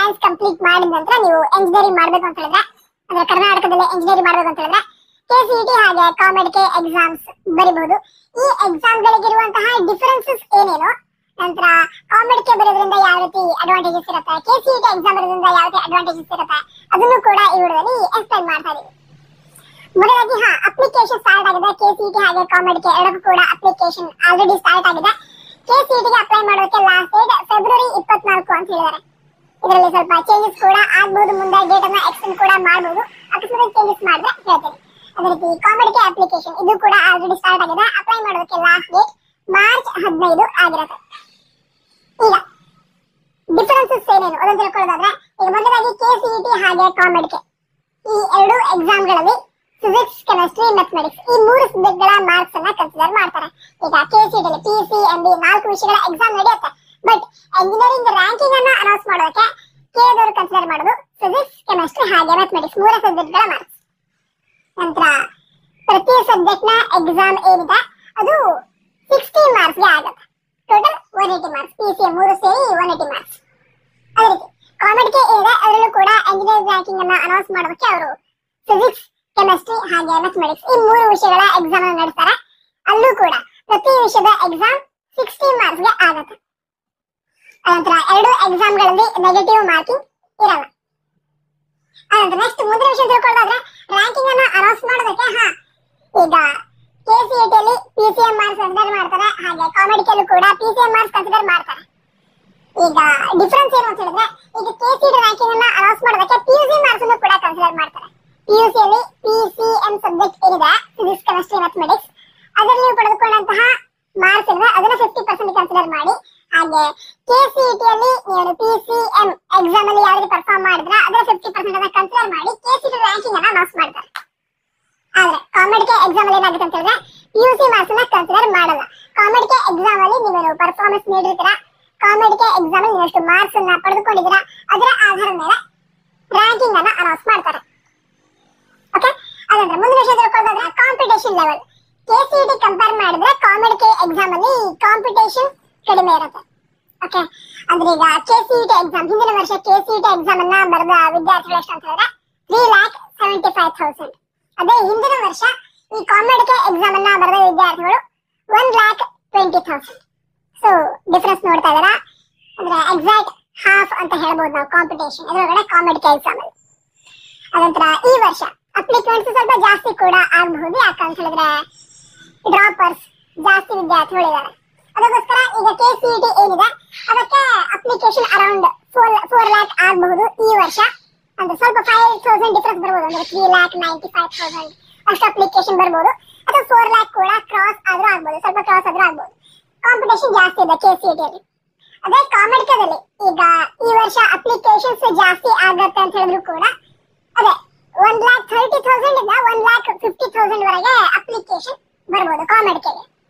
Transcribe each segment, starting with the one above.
Science complete ಮಾಡಿದ ನಂತರ ನೀವು ಎಂಜಿನಿಯರಿಂಗ್ ಮಾಡಬೇಕು ಅಂತ ಹೇಳಿದ್ರೆ, ಅಂದ್ರೆ ಕರ್ನಾಟಕದಲ್ಲಿ ಎಂಜಿನಿಯರಿಂಗ್ ಮಾಡಬೇಕು ಅಂತ ಹೇಳಿದ್ರೆ ಕೆಸಿಇಟಿ ಹಾಗೆ ಕಾಮೆಡ್ಗೆ ಎಕ್ಸಾಮ್ಸ್ ಬರೀಬಹುದು. ಈ ಎಕ್ಸಾಮ್ ಗಳಿಗಿರುವಂತಹ ಡಿಫರೆನ್ಸಸ್ ಏನೇನು, ನಂತರ ಕಾಮೆಡ್ಗೆ ಬರೋದ್ರಿಂದ ಯಾವ ರೀತಿ ಅಡ್ವಾಂಟೇಜಸ್ ಇರುತ್ತೆ, ಕೆಸಿಇಟಿ ಎಕ್ಸಾಮ್ ಬರೋದ್ರಿಂದ ಯಾವ ರೀತಿ ಅಡ್ವಾಂಟೇಜಸ್ ಇರುತ್ತೆ, ಅದನ್ನು ಕೂಡ ಈ ವಿಡಿಯೋದಲ್ಲಿ ಎಕ್ಸ್ಪ್ಲೈನ್ ಮಾಡ್ತಾ ಇದೀವಿ. ಮೊದಲಾಗಿ ಅಪ್ಲಿಕೇಶನ್ ಸ್ಟಾರ್ಟ್ ಆಗಿದೆ. ಕೆಸಿಇಟಿ ಹಾಗೆ ಕಾಮೆಡ್ಗೆ ಎರಡಕ್ಕೂ ಕೂಡ ಅಪ್ಲಿಕೇಶನ್ ಆಲ್ರೆಡಿ ಸ್ಟಾರ್ಟ್ ಆಗಿದೆ. ಕೆಸಿಇಟಿಗೆ ಅಪ್ಲೈ ಮಾಡೋಕೆ ಲಾಸ್ಟ್ ಡೇಟ್ ಫೆಬ್ರವರಿ 24 ಅಂತ ಹೇಳಿದ್ದಾರೆ. ಇದರಲ್ಲಿ ಸ್ವಲ್ಪ ಚೇಂಜಸ್ ಕೂಡ ಆಗಬಹುದು, ಮುಂದೆ ಡೇಟ್ ಅನ್ನ ಎಕ್ಸ್ಟೆಂಡ್ ಕೂಡ ಮಾಡಬಹುದು. ಅಕಸ್ಮಾತ್ ಚೇಂಜಸ್ ಮಾಡಿದ್ರೆ ಹೇಳ್ತೀನಿ. ಅದೇ ರೀತಿ ಕಾಮೆಡ್ಗೆ ಅಪ್ಲಿಕೇಶನ್ ಇದು ಕೂಡ ಆಲ್ರೆಡಿ ಸ್ಟಾರ್ಟ್ ಆಗಿದೆ. ಅಪ್ಲೈ ಮಾಡೋಕೆ ಲಾಸ್ಟ್ ಡೇಟ್ ಮಾರ್ಚ್ 15 ಆಗಿರುತ್ತೆ. ಈಗ ಡಿಫರೆನ್ಸಸ್ ಏನೇನು ಅದನ್ನು ತಿಳ್ಕೊಳ್ಳೋದಾದ್ರೆ, ಈಗ ಮೊದಲಾಗಿ ಕೆಸಿಇಟಿ ಹಾಗೆ ಕಾಮೆಡ್ಗೆ ಈ ಎರಡು ಎಕ್ಸಾಮ್ಗಳಲ್ಲಿ ಫಿಸಿಕ್ಸ್, ಕೆಮಿಸ್ಟ್ರಿ, ಮ್ಯಾಥಮೆಟಿಕ್ಸ್ ಈ ಮೂರು ಸಬ್ಜೆಕ್ಟ್ಗಳ ಮಾರ್ಕ್ಸ್ ಅನ್ನ ಕನ್ಸಿಡರ್ ಮಾಡ್ತಾರೆ. ಈಗ ಕೆಸಿಇಟಿಯಲ್ಲಿ ಪಿಸಿ, ಎಂಬಿ 4 ವಿಷಯಗಳ ಎಕ್ಸಾಮ್ ನಡೆಯುತ್ತೆ. ಬಟ್ ಎಂಜಿನಿಯರಿಂಗ್ ರ್ಯಾಂಕಿಂಗ್ ಅನ್ನ ಅನೌನ್ಸ್ ಮಾಡೋಕೆ ಕೆದವರು ಕನ್ಸಿಡರ್ ಮಾಡೋದು ಫಿಸಿಕ್ಸ್, ಕೆಮಿಸ್ಟ್ರಿ ಹಾಗೆ ಮ್ಯಾಥಮೆಟಿಕ್ಸ್ ಮೂರು ಸಬ್ಜೆಕ್ಟ್ಗಳ ಮಾರ್ಕ್ಸ್. ನಂತರ ಪ್ರತಿ ಸಬ್ಜೆಕ್ಟ್ ನ ಎಕ್ಸಾಮ್ ಏನಿದೆ ಅದು 60 ಮಾರ್ಕ್ಸ್ ಗೆ ಆಗುತ್ತೆ. Total 180 marks. ಪಿಸಿ ಮೂರು ಸೇರಿ 180 ಮಾರ್ಕ್ಸ್. ಅದೇ ರೀತಿ ಕಾಮೆಡ್ಗೆ ಏನಿದೆ ಅದರಲ್ಲೂ ಕೂಡ ಎಂಜಿನಿಯರಿಂಗ್ ರ್ಯಾಂಕಿಂಗ್ ಅನ್ನ ಅನೌನ್ಸ್ ಮಾಡೋದಕ್ಕೆ ಅವರು ಫಿಸಿಕ್ಸ್, ಕೆಮಿಸ್ಟ್ರಿ ಹಾಗೆ ಮ್ಯಾಥಮೆಟಿಕ್ಸ್ ಈ ಮೂರು ವಿಷಯಗಳ ಎಕ್ಸಾಮ್ ಅನ್ನು ನಡೆಸ್ತಾರೆ. ಅಲ್ಲೂ ಕೂಡ ಪ್ರತಿ ವಿಷಯದ ಎಕ್ಸಾಮ್ 60 ಮಾರ್ಕ್ಸ್ ಗೆ ಆಗುತ್ತೆ. ಅನಂತರ ಎರಡು ಎಕ್ಸಾಮ್ಗಳಲ್ಲಿ ನೆಗೆಟಿವ್ ಮಾರ್ಕಿಂಗ್ ಇರಲ್ಲ. ಅನಂತರ ನೆಕ್ಸ್ಟ್ ಮುಂದಿನ ವಿಷಯ ತಿಳ್ಕೊಳ್ಳೋದಾದ್ರೆ, ರ್ಯಾಂಕಿಂಗ್ ಅನ್ನ ಅನೌನ್ಸ್ ಮಾಡೋದಕ್ಕೆ ಈಗ ಕೆಸಿಇಟಿಯಲ್ಲಿ ಪಿಸಿಎಂ ಮಾರ್ಕ್ಸ್ ಕನ್ಸಿಡರ್ ಮಾಡ್ತಾರೆ, ಹಾಗೆ ಕಾಮೆಡ್ಗೆಲ್ಲೂ ಕೂಡ ಪಿಸಿಎಂ ಮಾರ್ಕ್ಸ್ ಕನ್ಸಿಡರ್ ಮಾಡ್ತಾರೆ. ಈಗ ಡಿಫರೆನ್ಸ್ ಏನು ಅಂತ ಹೇಳಿದ್ರೆ, ಈಗ ಕೆಸಿಇಟಿ ರ್ಯಾಂಕಿಂಗ್ ಅನ್ನ ಅನೌನ್ಸ್ ಮಾಡೋದಕ್ಕೆ ಪಿಯುಸಿ ಮಾರ್ಕ್ಸ್ ಅನ್ನು ಕೂಡ ಕನ್ಸಿಡರ್ ಮಾಡ್ತಾರೆ. ಪಿಯುಸಿಯಲ್ಲಿ ಪಿಸಿಎಂ ಸಬ್ಜೆಕ್ಟ್ ಏನಿದೆ ಫಿಸಿಕ್ಸ್, ಕೆಮಿಸ್ಟ್ರಿ, ಮ್ಯಾಥಮೆಟಿಕ್ಸ್ ಅದರಲ್ಲಿ ನೀವು ಪಡೆದುಕೊಂಡಂತಹ ಮಾರ್ಕ್ಸ್ ಇದೆ ಅದನ್ನ 50% ಕನ್ಸಿಡರ್ ಮಾಡಿ, ಹಾಗೆ ಕೆಸಿಇಟಿಯಲ್ಲಿ ನೀವು ಪಿಸಿಎಂ ಎಕ್ಸಾಮ್ ಅಲ್ಲಿ ಯಾವ ರೀತಿ ಪರ್ಫಾರ್ಮ್ ಮಾಡಿದ್ರೆ ಅದರ 50% ಅನ್ನ ಕನ್ಸಿಡರ್ ಮಾಡಿ ಕೆಸಿಇಟಿ ರ್ಯಾಂಕಿಂಗ್ ಅನ್ನ ಅನೌನ್ಸ್ ಮಾಡ್ತಾರೆ. ಆದ್ರೆ ಕಾಮೆಡ್ಗೆ ಎಕ್ಸಾಮ್ ಅಲ್ಲಿ ಏನಾಗುತ್ತೆ ಅಂತ ಹೇಳಿದ್ರೆ ಪಿಯುಸಿ ಮಾರ್ಕ್ಸ್ ಅನ್ನ ಕನ್ಸಿಡರ್ ಮಾಡಲ್ಲ. ಕಾಮೆಡ್ಗೆ ಎಕ್ಸಾಮ್ ಅಲ್ಲಿ ನೀವು ಪರ್ಫಾರ್ಮೆನ್ಸ್ ನೀಡಿರ್ತೀರಾ, ಕಾಮೆಡ್ಗೆ ಎಕ್ಸಾಮ್ ಅಲ್ಲಿ ನೀವು ಎಷ್ಟು ಮಾರ್ಕ್ಸ್ ಅನ್ನ ಪಡೆದುಕೊಂಡಿದ್ದೀರಾ ಅದರ ಆಧಾರದ ಮೇಲೆ ರ್ಯಾಂಕಿಂಗ್ ಅನ್ನ ಅನೌನ್ಸ್ ಮಾಡ್ತಾರೆ. ಓಕೆ, ಅದಂದ್ರೆ ಮುಂದಿನ ವಿಷಯ ತಿಳ್ಕೊಳ್ಳೋದಾದ್ರೆ ಕಾಂಪಿಟೇಷನ್ ಲೆವೆಲ್. ಕೆಸಿಇಟಿ ಕಂಪೇರ್ ಮಾಡಿದ್ರೆ ಕಾಮೆಡ್ಗೆ ಎಕ್ಸಾಮ್ ಅಲ್ಲಿ ಕಾಂಪಿಟೇಷನ್ ಕಡಿಮೆ ಇರುತ್ತೆ. ಓಕೆ, ಅಂದ್ರೆ ಈಗ ಕೆಸಿಇಟಿ ಎಕ್ಸಾಮ್ ಹಿಂದಿನ ವರ್ಷ ಕೆಸಿಇಟಿ ಎಕ್ಸಾಮ್ ಅನ್ನ ಬರೆದ ವಿದ್ಯಾರ್ಥಿಗಳು ಎಷ್ಟು ಅಂತ ಹೇಳಿದ್ರೆ 3,75,000. ಅದೇ ಹಿಂದಿನ ವರ್ಷ ಈ ಕಾಮೆಡ್ಗೆ ಎಕ್ಸಾಮ್ ಅನ್ನ ಬರೆದ ವಿದ್ಯಾರ್ಥಿಗಳು 1,20,000. ಸೊ ಡಿಫರೆನ್ಸ್ ನೋಡ್ತಾ ಇದಾರಾ, ಅಂದ್ರೆ ಎಕ್ಸಾಕ್ಟ್ ಹಾಫ್ ಅಂತ ಹೇಳ್ಬೋದು ನಾವು ಕಾಂಪಿಟೇಷನ್ ಇದರೊಳಗಡೆ ಕಾಮೆಡ್ಗೆ ಎಕ್ಸಾಮ್ ಅಲ್ಲಿ. ಅನಂತರ ಈ ವರ್ಷ ಅಪ್ಲಿಕೆಂಟ್ಸ್ ಸ್ವಲ್ಪ ಜಾಸ್ತಿ ಕೂಡ ಆಗಬಹುದು, ಯಾಕಂತ ಹೇಳಿದ್ರೆ ಡ್ರಾಪರ್ಸ್ ಜಾಸ್ತಿ ವಿದ್ಯಾರ್ಥಿಗಳು ಇದ್ದಾರೆ. ಅದಕ್ಕೋಸ್ಕರ ಈಗ ಕೆಸಿಇಟಿ ಏನಿದೆ ಅದಕ್ಕೆ ಅಪ್ಲಿಕೇಶನ್ ಅರೌಂಡ್ 4 lakh ಆಗಬಹುದು ಈ ವರ್ಷ. ಅಂದ್ರೆ ಸ್ವಲ್ಪ 5,000 ಡಿಫರೆನ್ಸ್ ಬರ್ಬೋದು, ಅಂದ್ರೆ 3,95,000 ಅಷ್ಟು ಅಪ್ಲಿಕೇಶನ್ ಬರ್ಬೋದು, ಅಥವಾ 4 lakh ಕೂಡ ಕ್ರಾಸ್ ಆದ್ರೂ ಆಗ್ಬೋದು, ಸ್ವಲ್ಪ ಕ್ರಾಸ್ ಆದ್ರೂ ಆಗ್ಬೋದು. ಕಾಂಪಿಟೇಷನ್ ಜಾಸ್ತಿ ಇದೆ ಕೆಸಿಇಟಿಯಲ್ಲಿ. ಅದೇ ಕಾಮೆಡ್ಗೆದಲ್ಲಿ ಈಗ ಈ ವರ್ಷ ಅಪ್ಲಿಕೇಶನ್ಸ್ ಜಾಸ್ತಿ ಆಗತ್ತೆ ಅಂತ ಹೇಳಿದ್ರು ಕೂಡ ಅದೇ 1,30,000 ಇಂದ 1,50,000 ವರೆಗೆ ಅಪ್ಲಿಕೇಶನ್ ಬರ್ಬೋದು ಕಾಮೆಡ್ಗೆಗೆ.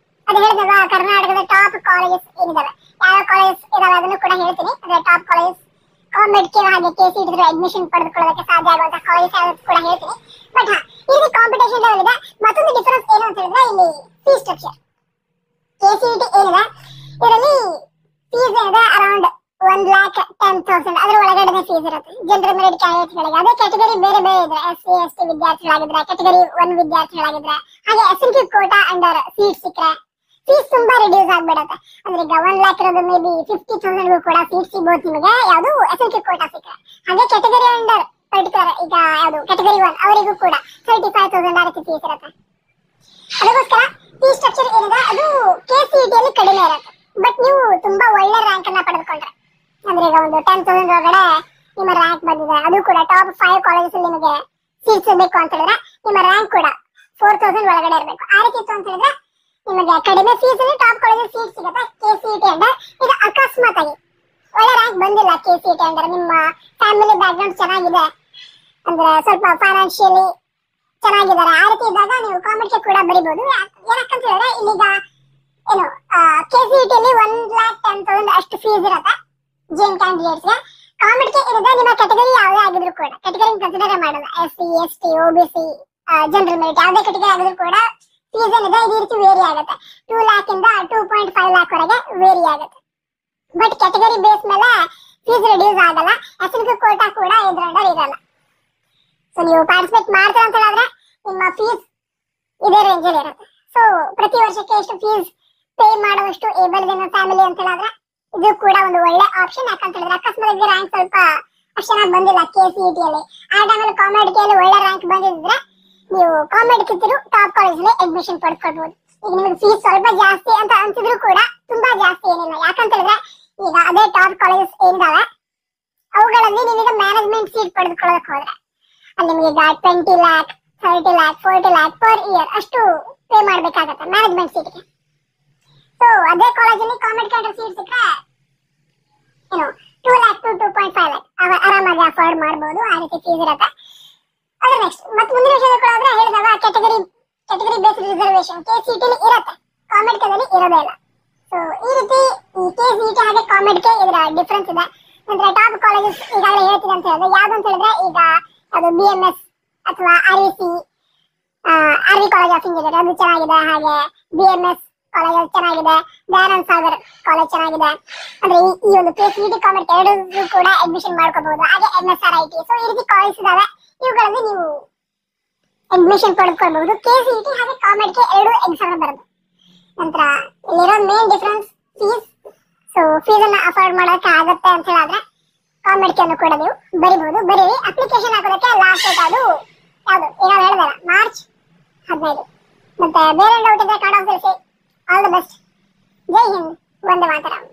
ಅದು ಹೇಳಿದ್ನಲ್ಲ, ಕರ್ನಾಟಕದ ಟಾಪ್ ಕಾಲೇಜಸ್ ಏನಿದಾವೆ, ಯಾವ ಕಾಲೇಜಸ್ ಇದಾವೆ ಅದನ್ನು ಕೂಡ ಹೇಳ್ತೀನಿ. ಅದೇ ಟಾಪ್ ಕಾಲೇಜಸ್ ಕಾಮೆಡ್ಗೆ ಹಾಗೆ ಕೆಸಿಇಟಿ ಅಡ್ಮಿಷನ್ ಪಡೆದುಕೊಳ್ಳೋದಕ್ಕೆ ಸಾಧ್ಯ ಆಗುವಂತಹ ಕಾಲೇಜಸ್ ಯಾವ್ದು ಕೂಡ ಹೇಳ್ತೀನಿ. ಬಟ್ ಇಲ್ಲಿ ಕಾಂಪಿಟೇಷನ್ ಲೆವೆಲ್ ಇದೆ. ಮತ್ತೊಂದು ಡಿಫರೆನ್ಸ್ ಏನು ಅಂತ ಹೇಳಿದ್ರೆ ಇಲ್ಲಿ ಫೀ ಸ್ಟ್ರಕ್ಚರ್. ಕೆಸಿಇಟಿ ಏನಿದೆ ಇದರಲ್ಲಿ ಫೀಸ್ ಏನಿದೆ ಅರೌಂಡ್ 1,10,000 ಅದರ ಒಳಗಡೆ ಫೀಸ್ ಇರುತ್ತೆ ಜನರಲ್ ಮೆರಿಟ್ ಕ್ಯಾಂಡಿಡೇಟ್ಗಳಿಗೆ. ಅದೇ ಕ್ಯಾಟಗರಿ ಬೇರೆ ಬೇರೆ ಇದ್ರೆ ಎಸ್ಸಿ ಎಸ್ಟಿ ವಿದ್ಯಾರ್ಥಿಗಳಾಗಿದ್ರೆ, ಕ್ಯಾಟಗರಿ 1 ವಿದ್ಯಾರ್ಥಿಗಳಾಗಿದ್ರೆ, ಹಾಗೆ SNQ ಕೋಟಾ ಅಂಡರ್ ಸೀಟ್ ಸಿಕ್ಕರೆ ಫೀಸ್ ತುಂಬಾ ರಿಡ್ಯೂಸ್ ಆಗ್ಬಿಡುತ್ತೆ. ಅಂದ್ರೆ ಈಗ 1 lakh ಇರೋದು ಮೇ ಬಿ 50,000 ಕೂಡ ಸೀಟ್ ಸಿಗ್ಬೋದು ನಿಮಗೆ, ಯಾವುದು SNQ ಕೋಟಾ ಸಿಕ್ಕರೆ. ಹಾಗೆ ಕ್ಯಾಟಗರಿ ಅಂಡರ್ ಪರ್ಟಿಕ್ಯುಲರ್ ಈಗ ಯಾವುದು ಕ್ಯಾಟಗರಿ 1 ಅವರಿಗೂ ಕೂಡ 35,000 ಆ ರೀತಿ ಫೀಸ್ ಇರುತ್ತೆ. ಅದಕ್ಕೋಸ್ಕರ ಫೀಸ್ ಸ್ಟ್ರಕ್ಚರ್ ಏನಿದೆ ಅದು ಕೆಸಿಇಟಿಯಲ್ಲಿ ಕಡಿಮೆ ಇರುತ್ತೆ. ಬಟ್ ನೀವು ತುಂಬಾ ಒಳ್ಳೆ ರ್ಯಾಂಕ್ ಅನ್ನ ಪಡೆದುಕೊಂಡ್ರೆ, ಅಂದ್ರೆ ಈಗ ಒಂದು 10,000 ಒಳಗಡೆ ನಿಮ್ಮ ರ್ಯಾಂಕ್ ಬಂದಿದೆ, ಅದು ಕೂಡ ಟಾಪ್ 5 ಕಾಲೇಜಸ್ ಅಲ್ಲಿ ನಿಮಗೆ ಸೀಟ್ ಸಿಗಬೇಕು ಅಂತ ಹೇಳಿದ್ರೆ ನಿಮ್ಮ ರ್ಯಾಂಕ್ ಕೂಡ 4,000 ಒಳಗಡೆ ಇರಬೇಕು. ಆ ರೀತಿ ಇತ್ತು ಅಂತ ಹೇಳಿದ್ರೆ ನಿಮಗೆ ಕಡಿಮೆ ಫೀಸ್ ಅಲ್ಲಿ ಟಾಪ್ ಕಾಲೇಜಸ್ ಸೀಟ್ ಸಿಗುತ್ತೆ ಕೆಸಿಇಟಿ ಅಂಡರ್. ಈಗ ಅಕಸ್ಮಾತ್ ಆಗಿ ಒಳ್ಳೆ ರ್ಯಾಂಕ್ ಬಂದಿಲ್ಲ ಕೆಸಿಇಟಿ ಅಂಡರ್, ನಿಮ್ಮ ಫ್ಯಾಮಿಲಿ ಬ್ಯಾಕ್ ಗ್ರೌಂಡ್ ಚೆನ್ನಾಗಿದೆ, ಅಂದ್ರೆ ಸ್ವಲ್ಪ ಫೈನಾನ್ಷಿಯಲಿ ಚೆನ್ನಾಗಿದ್ದಾರೆ, ಆ ರೀತಿ ಇದ್ದಾಗ ನೀವು ಕಾಮೆಡ್ಗೆ ಕೂಡ ಬರಿಬಹುದು. ಏನಕ್ಕಂತ ಹೇಳಿದ್ರೆ ಇಲ್ಲಿಗ ಏನು ಕೆಸಿಇಟಿಯಲ್ಲಿ 1,10,000 ಅಷ್ಟು ಫೀಸ್ ಇರುತ್ತೆ ಜೇನ್ ಕ್ಯಾಂಡಿಡೇಟ್ಸ್ಗೆ. ಕಾಮೆಡ್ಗೆ ಏನಿದೆ ನಿಮ್ಮ ಕ್ಯಾಟಗರಿ ಯಾವುದೇ ಆಗಿದ್ರು ಕೂಡ ಕ್ಯಾಟಗರಿ ಕನ್ಸಿಡರ್ ಮಾಡಲ್ಲ, SC ST OBC general merit ಯಾವುದೇ ಕ್ಯಾಟಗರಿ ಆಗಿದ್ರು ಕೂಡ ಫೀಸ್ ಏನಿದೆ ಈ ರೀತಿ ವೇರಿ ಆಗುತ್ತೆ. 2 lakh ಇಂದ 2.5 lakh ವರೆಗೆ ವೇರಿ ಆಗುತ್ತೆ. ಬಟ್ ಕ್ಯಾಟಗರಿ ಬೇಸ್ ಮೇಲೆ ಫೀಸ್ ರಿಡ್ಯೂಸ್ ಆಗಲ್ಲ. SNQ ಕೂಡ ಇದ್ರ ಅಂಡರ್ ಇರಲ್ಲ. ಸೊ ನೀವು ಪಾರ್ಟಿಸಿಪೇಟ್ ಮಾಡ್ತೀರಾ ಅಂತ ಹೇಳಿದ್ರೆ ನಿಮ್ಮ ಫೀಸ್ ಇದೇ ರೇಂಜ್ ಅಲ್ಲಿ ಇರುತ್ತೆ. ಸೊ ಪ್ರತಿ ವರ್ಷಕ್ಕೆ ಎಷ್ಟು ಫೀಸ್ ಪೇ ಮಾಡುವಷ್ಟು ಏಬಲ್ ಇದೆ ಫ್ಯಾಮಿಲಿ ಅಂತ ಹೇಳಿದ್ರೆ ಇದು ಕೂಡ ಒಂದು ಒಳ್ಳೆ ಆಪ್ಷನ್. ಯಾಕಂತ ಹೇಳಿದ್ರೆ ಅಕಸ್ಮಾತ್ ರ್ಯಾಂಕ್ ಸ್ವಲ್ಪ ಅಷ್ಟು ಚೆನ್ನಾಗಿ ಬಂದಿಲ್ಲ KCET ಅಲ್ಲಿ, ಆ ಟೈಮಲ್ಲಿ ಕಾಮೆಡ್ ಕೆ ಅಲ್ಲಿ ಒಳ್ಳೆ ರ್ಯಾಂಕ್ ಬಂದಿದ್ರೆ ನೀವು ಕಾಮೆಡ್ ಕಿತ್ತಿರು ಟಾಪ್ ಕಾಲೇಜಲ್ಲಿ ಅಡ್ಮಿಷನ್ ಪಡ್ಕೊಳ್ಬಹುದು. ಈಗ ನಿಮಗೆ ಫೀಸ್ ಸ್ವಲ್ಪ ಜಾಸ್ತಿ ಅಂತ ಅನ್ಸಿದ್ರು ಕೂಡ ತುಂಬಾ ಜಾಸ್ತಿ ಏನಿಲ್ಲ. ಯಾಕಂತ ಹೇಳಿದ್ರೆ ಈಗ ಅದೇ ಟಾಪ್ ಕಾಲೇಜಸ್ ಏನಿದಾವೆ ಅವುಗಳಲ್ಲಿ ನೀವೀಗ ಮ್ಯಾನೇಜ್ಮೆಂಟ್ ಸೀಟ್ ಪಡೆದುಕೊಳ್ಳೋದಕ್ಕೆ ಹೋದ್ರೆ ಅಲ್ಲಿ ನಿಮಗೆ ಈಗ 20 lakh 30 lakh 40 lakh per year ಅಷ್ಟು ಪೇ ಮಾಡ್ಬೇಕಾಗತ್ತೆ ಮ್ಯಾನೇಜ್ಮೆಂಟ್ ಸೀಟ್ಗೆ. ಸೊ ಅದೇ ಕಾಲೇಜಲ್ಲಿ ಕಾಮೆಡ್ ಕ್ಯಾಟರ್ ಸೀಟ್ ಸಿಕ್ಕರೆ ಏನು 2 lakh to 2.5 lakh ಆರಾಮಾಗಿ ಅಫೋರ್ಡ್ ಮಾಡಬಹುದು. ಆ ರೀತಿ ಫೀಸ್ ಇರುತ್ತೆ. ಅದ್ರ ನೆಕ್ಸ್ಟ್ ಮತ್ತೆ ಮುಂದಿನ ವಿಷಯಕ್ಕೆ ಹೋದ್ರೆ ಹೇಳಿದಾಗ ಕ್ಯಾಟಗರಿ ಬೇಸ್ಡ್ ರಿಸರ್ವೇಶನ್ KCET ಅಲ್ಲಿ ಇರುತ್ತೆ, ಕಾಮೆಡ್ ಕೆ ಇರೋದೇ ಇಲ್ಲ. ಸೊ ಈ ರೀತಿ ಈ KCET ಹಾಗೆ ಕಾಮೆಡ್ ಕೆ ಇದರ ಡಿಫರೆನ್ಸ್ ಇದೆ. ನಂತರ ಟಾಪ್ ಕಾಲೇಜಸ್ ಈಗಾಗಲೇ ಹೇಳ್ತೀನಿ ಅಂತ ಹೇಳಿದ್ರೆ ಯಾವ್ದು ಅಂತ ಹೇಳಿದ್ರೆ ಈಗ ಅದು BMS ಅಥವಾ RV ಕಾಲೇಜ್ ಆಫ್ ಇಂಜಿನಿಯರ್ ಅದು ಚೆನ್ನಾಗಿದೆ. ಹಾಗೆ BMS ಕಾಲೇಜ್ ಚೆನ್ನಾಗಿದೆ, ದಯಾನಂದ್ ಸಾಗರ್ ಕಾಲೇಜ್ ಚೆನ್ನಾಗಿದೆ. ಅಂದ್ರೆ ಈ ಒಂದು KCET ಕಾಮೆಡ್ ಎರಡು ಕೂಡ ಅಡ್ಮಿಷನ್ ಮಾಡ್ಕೋಬಹುದು. ಹಾಗೆ MSRIT. ಸೊ ಈ ರೀತಿ ಕಾಲೇಜ್ ಇದಾವೆ, ಇವುಗಳಲ್ಲಿ ನೀವು ಅಡ್ಮಿಷನ್ ಪಡೆದುಕೊಳ್ಬಹುದು. KCET ಹಾಗೆ ಕಾಮೆಡ್ ಕೆ ಎರಡು ಎಕ್ಸಾಮ್ ಬರುತ್ತೆ. ನಂತರ ಇಲ್ಲಿರೋ main difference fees. So fees ಅನ್ನ ಅಫೋರ್ಡ್ ಮಾಡೋಕೆ ಆಗುತ್ತೆ ಅಂತ ಹೇಳಿದ್ರೆ ಕಾಮೆಡ್ ಕೆ ಅನ್ನು ಕೂಡ ನೀವು ಬರಿಬಹುದು. ಬರೀರಿ. ಅಪ್ಲಿಕೇಶನ್ ಹಾಕೋದಕ್ಕೆ ಲಾಸ್ಟ್ ಡೇಟ್ ಅದು ಯಾವುದು ಈಗ ಹೇಳಿದಲ್ಲ ಮಾರ್ಚ್ 15. ಮತ್ತೆ ಬೇರೆ ಡೌಟ್ ಇದ್ರೆ ಕಮೆಂಟ್ ಬಾಕ್ಸ್ ಅಲ್ಲಿ all the best. Jai Hind, Vande Mataram.